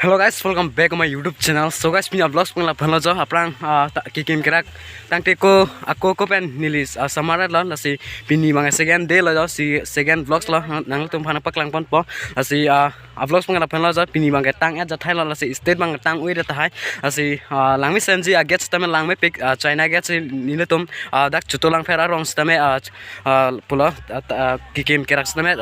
Hello guys, welcome back to my YouTube channel. So guys, punya vlogs penglah pernah jo, aprang kikim kerak, tangte ko aku pen nilis samarat lah, nasi pini bang second day lah jo, si second vlogs lah, nang tum pernah paklang pon po, nasi vlogs penglah pernah jo, pini bang tang aja Thai lah, nasi state bang tang uida tahai, nasi langmi senji get stamen langmi pick China get si nile tum dak cutolang fera rong stame pula kikim kerak stame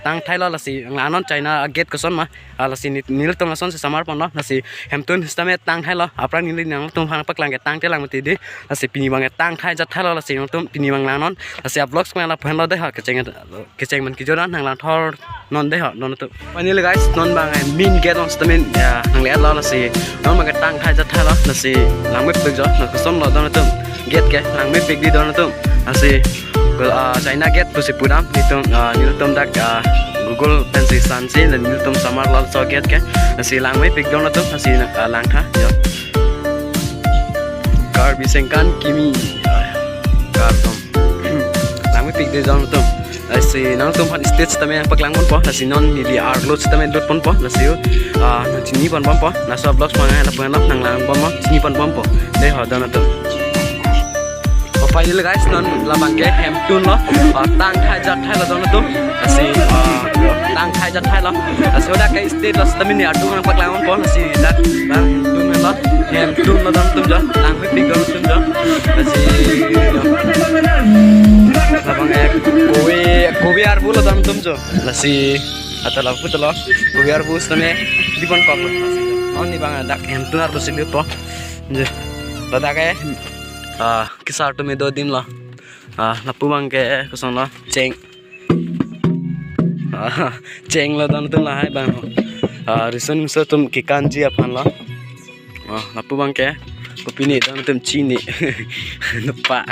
tang Thai lah, nasi nganon China get koson mah, nasi nile tum lason samar pon nasi hemtun stame tang Thai lah aprang nili nang tum phanang paklang ke tang te lang mati di nasi pini bang tang Thai jat Thai lah nasi tum pini bang lang non nasi vlogs pang la phan la deh ha keceng man kijoran nang lang thor non deh ha non tu finally guys non bang min get on stame nang le la nasi non bang tang Thai jat Thai lah nasi lang me pek jo na koson la don tum get ke lang me pek di don tum nasi China get tu si pudam ni tum dak Google pensi sansi dan niltum samar lal soget ke nasi lang mai pik dong tu nasi lang tha yo kar bisengkan kimi kar tom lang mai pik de dong tu nasi nang tum hat stage tame paklang pon po nasi non ni arlots tame dot pon po nasi nang chini pon po nasi vlogs mana la pon nang lang pon mo chini pon po de ho dong tu finally guys non labang ke hem tun lo tang Thai jat Thai la dong tu nasi tang Thai jat Thai lo nasi udah ke state lo stamin ya tu nang paklang pon nasi dak bang tun lo hem tun lo dong tu jo tang me pik dong tu jo nasi labang ek kowe arbu lo dong tum jo nasi atala putlo kowe arbu stame di pon kok nasi on ni bang dak hem tun ar tu sili po je lo dak ke kisar tu me do dim lah lapu bang ke kosong lah ceng ceng lah dan tu lah hai bang reason so tum kikanji apan lah lapu bang ke kopi ni dan tum cini lupa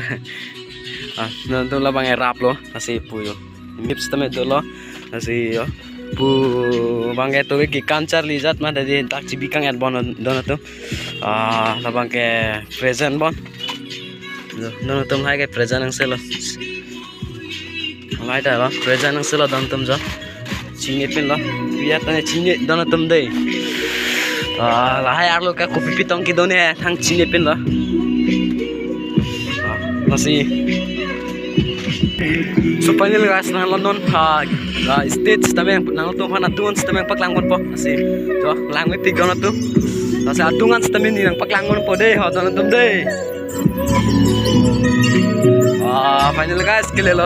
dan tu lah bang rap lo nasi puyo mips tu me do lo nasi yo pu bang ke tu kikancar lijat mah dari tak cibikang at bon don tu lah bang ke present bon non tum hai cái present ang selo lai da ba present ang selo dan tum ja chini pin lo biar tane chini don tum dei la hai ar lo ka kopi pitong ki done thang chini pin lo nasi so finally guys nang London states tameng nang tum hana tuan tameng paklang pon po nasi jo lang me pig don tum nasi atungan tameng ni nang paklang pon po dei ho don tum dei finally guys kelelo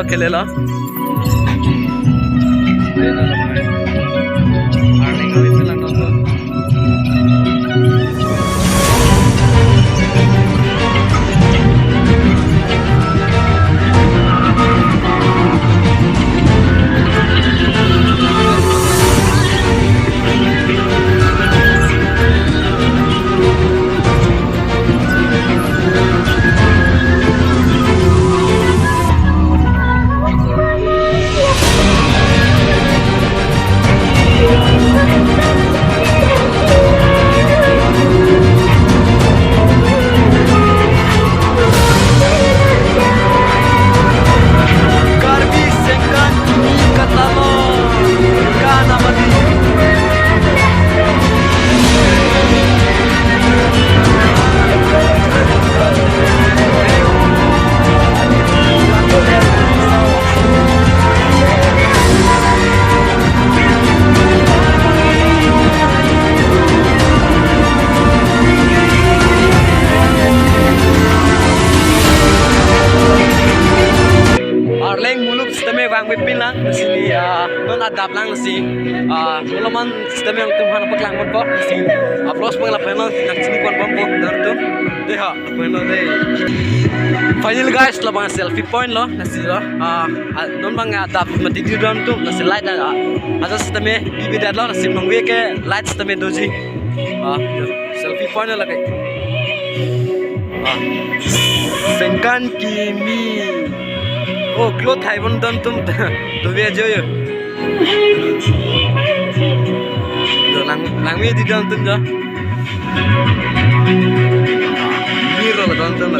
bang wipin lang sini non adap lang si mulaman sistem yang tumhan paklang mon po si upload pang lapen lang nak sini pon pon po dan tu deh ha lapen lo deh finally guys la bang selfie point lo nasi lo non bang adap mati di dan tu nasi light ada sistem bibi dat lo nasi nongwe ke light sistem doji selfie point la kai sengkan kimi oh cloth hai bon dan tum tu ve jo yo lang me di dan tum jo miro la dan tum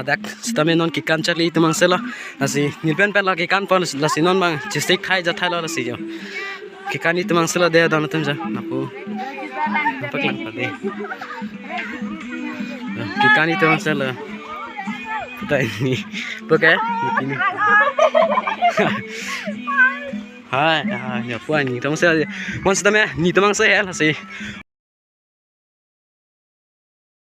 adak stame non kikan chali tumang sela lasi nilpen pen la kikan pon lasi non bang chistik thai ja thai lo lasi jo kikan ni tumang sela de don tum ja napu napaklan pade kikan ni tumang sela tai ni pakai ini hai ya puan ni tumang sela mon stame ni tumang sela lasi